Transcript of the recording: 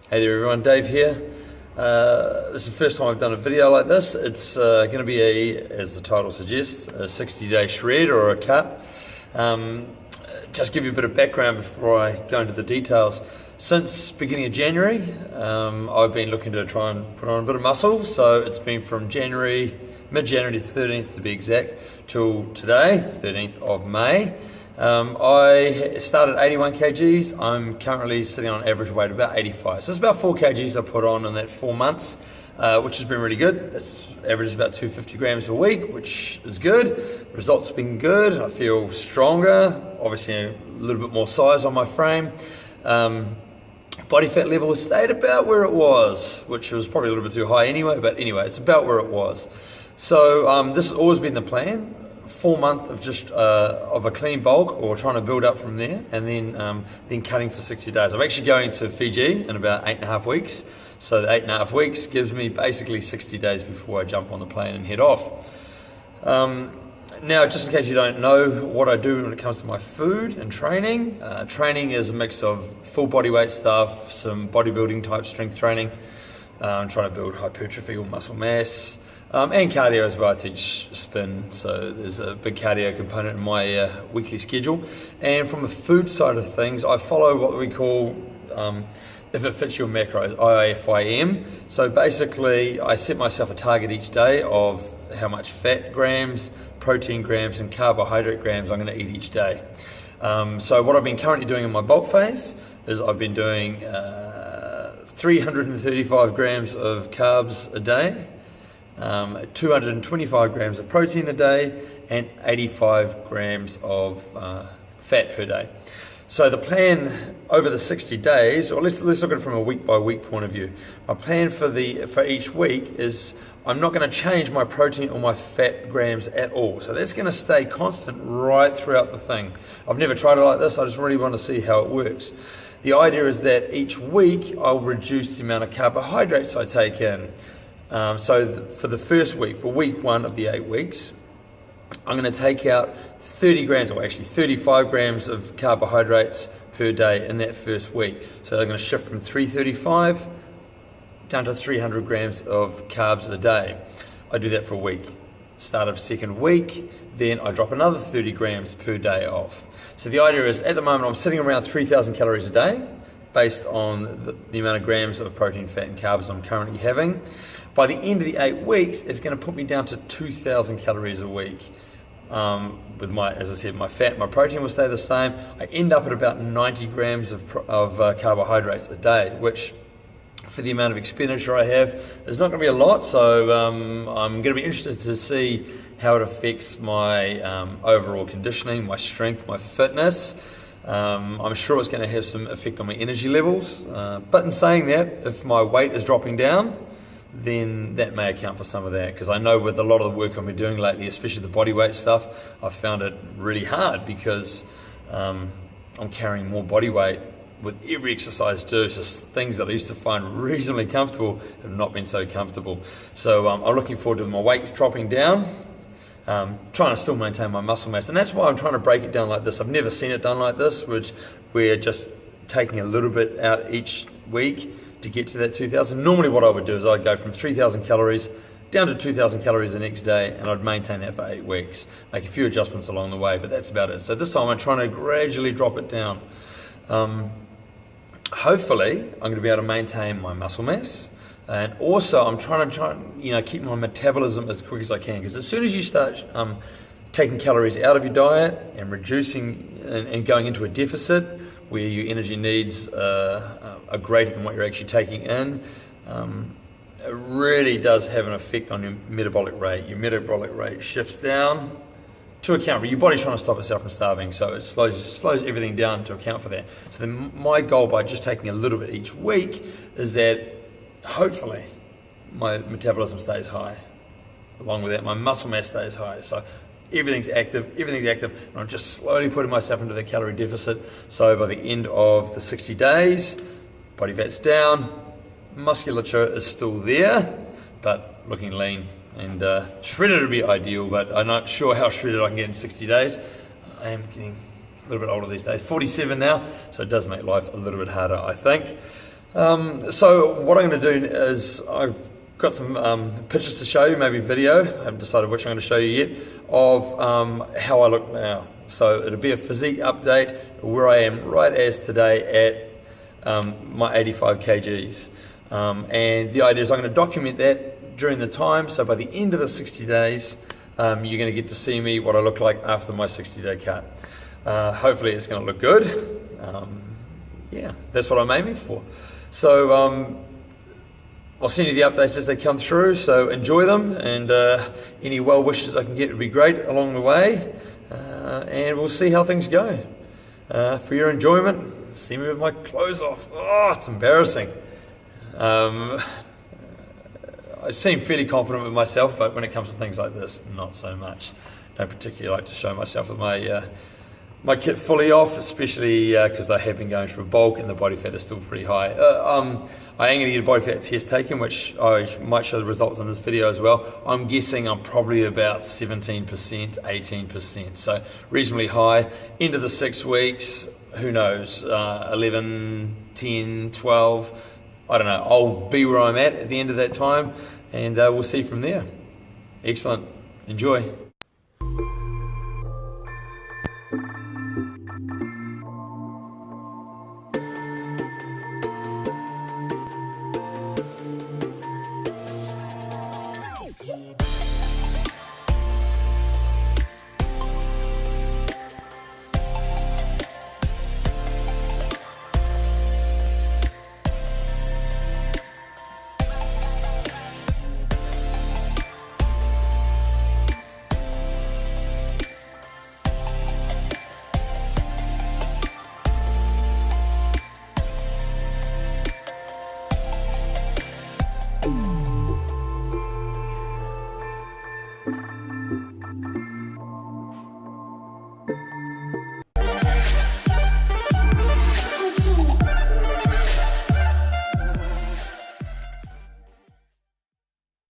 Hey there everyone, Dave here. This is the first time I've done a video like this. It's going to be as the title suggests, a 60-day shred or a cut. Just give you a bit of background before I go into the details. Since beginning of January, I've been looking to try and put on a bit of muscle. So it's been from mid-January 13th to be exact, till today, 13th of May. I started 81 kgs. I'm currently sitting on an average weight of about 85. So it's about 4 kgs I put on in that 4 months, which has been really good. That's averages about 250 grams a week, which is good. Results have been good. I feel stronger, obviously a little bit more size on my frame. Body fat level has stayed about where it was, which was probably a little bit too high anyway, but anyway, it's about where it was. So this has always been the plan. 4 months of just of a clean bulk, or trying to build up from there, and then cutting for 60 days. I'm actually going to Fiji in about 8.5 weeks. So the 8.5 weeks gives me basically 60 days before I jump on the plane and head off. Now, just in case you don't know what I do when it comes to my food and training, training is a mix of full body weight stuff, some bodybuilding type strength training. I'm trying to build hypertrophy or muscle mass. And cardio as well. I teach spin, so there's a big cardio component in my weekly schedule. And from the food side of things, I follow what we call, if it fits your macros, IFIM. So basically, I set myself a target each day of how much fat grams, protein grams, and carbohydrate grams I'm going to eat each day. So what I've been currently doing in my bulk phase is I've been doing 335 grams of carbs a day, 225 grams of protein a day, and 85 grams of fat per day. So the plan over the 60 days, or let's look at it from a week by week point of view. My plan for each week is I'm not going to change my protein or my fat grams at all. So that's going to stay constant right throughout the thing. I've never tried it like this. I just really want to see how it works. The idea is that each week I'll reduce the amount of carbohydrates I take in. For the first week, for week 1 of the 8 weeks, I'm going to take out 30 grams, or actually 35 grams of carbohydrates per day in that first week. So I'm going to shift from 335 down to 300 grams of carbs a day. I do that for a week. Start of second week, then I drop another 30 grams per day off. So the idea is, at the moment, I'm sitting around 3,000 calories a day, based on the amount of grams of protein, fat, and carbs I'm currently having. By the end of the 8 weeks, it's going to put me down to 2,000 calories a week. With as I said, my fat, my protein will stay the same. I end up at about 90 grams of carbohydrates a day, which, for the amount of expenditure I have, is not going to be a lot. So I'm going to be interested to see how it affects my overall conditioning, my strength, my fitness. I'm sure it's going to have some effect on my energy levels. But in saying that, if my weight is dropping down, then that may account for some of that, because I know with a lot of the work I've been doing lately, especially the body weight stuff, I've found it really hard because I'm carrying more body weight with every exercise I do. So things that I used to find reasonably comfortable have not been so comfortable. So I'm looking forward to my weight dropping down, trying to still maintain my muscle mass, and that's why I'm trying to break it down like this. I've never seen it done like this, which we're just taking a little bit out each week to get to that 2,000. Normally what I would do is I'd go from 3,000 calories down to 2,000 calories the next day, and I'd maintain that for 8 weeks, make a few adjustments along the way, but that's about it. So this time I'm trying to gradually drop it down. Hopefully I'm going to be able to maintain my muscle mass, and also I'm trying to keep my metabolism as quick as I can, because as soon as you start taking calories out of your diet and reducing and going into a deficit where your energy needs are greater than what you're actually taking in, it really does have an effect on your metabolic rate. Your metabolic rate shifts down to account for your body's trying to stop itself from starving, so it slows everything down to account for that. So then my goal, by just taking a little bit each week, is that hopefully my metabolism stays high. Along with that, my muscle mass stays high. So everything's active, and I'm just slowly putting myself into the calorie deficit. So by the end of the 60 days, body fat's down, musculature is still there, but looking lean. And shredded would be ideal, but I'm not sure how shredded I can get in 60 days. I am getting a little bit older these days, 47 now, so it does make life a little bit harder, I think. So what I'm going to do is I've got some pictures to show you, maybe video. I haven't decided which I'm going to show you yet, of how I look now. So it'll be a physique update where I am right as today at my 85 kgs. And the idea is I'm going to document that during the time, so by the end of the 60 days, you're going to get to see me what I look like after my 60-day cut. Hopefully it's going to look good. Yeah, that's what I'm aiming for. So I'll send you the updates as they come through, so enjoy them, and any well wishes I can get would be great along the way, and we'll see how things go. For your enjoyment, see me with my clothes off. Oh, it's embarrassing. I seem fairly confident with myself, but when it comes to things like this, not so much. Don't particularly like to show myself with my kit fully off, especially because I have been going through a bulk and the body fat is still pretty high. I am going to get a body fat test taken, which I might show the results in this video as well. I'm guessing I'm probably about 17%, 18%, so reasonably high. End of the 6 weeks, who knows, 11, 10, 12, I don't know. I'll be where I'm at the end of that time, and we'll see from there. Excellent. Enjoy.